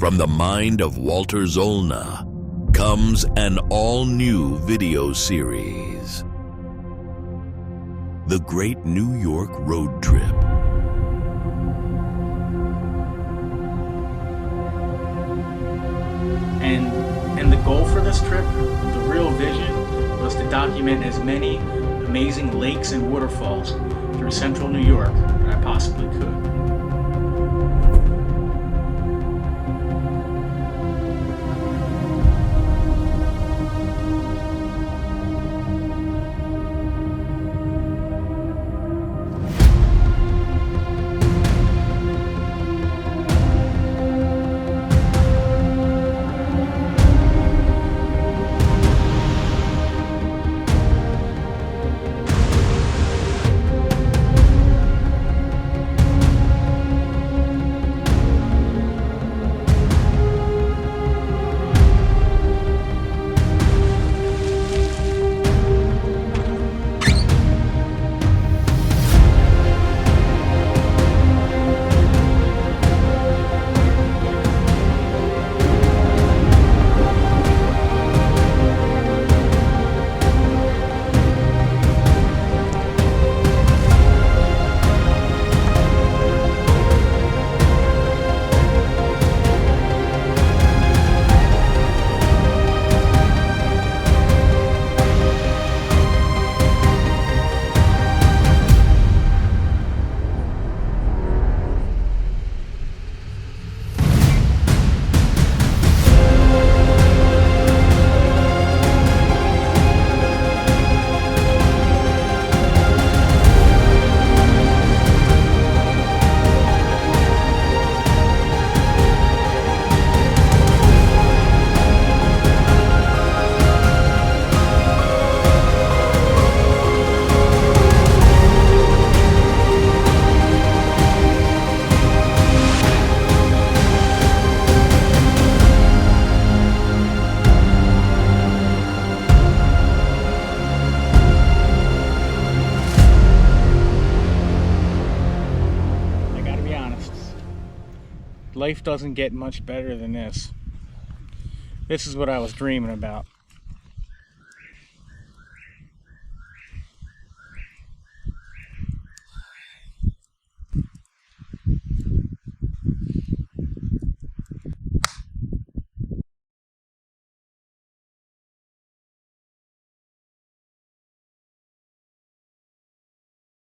From the mind of Walter Zollner comes an all-new video series, The Great New York Road Trip. And the goal for this trip, the real vision, was to document as many amazing lakes and waterfalls through central New York that I possibly could. Life doesn't get much better than this. This is what I was dreaming about.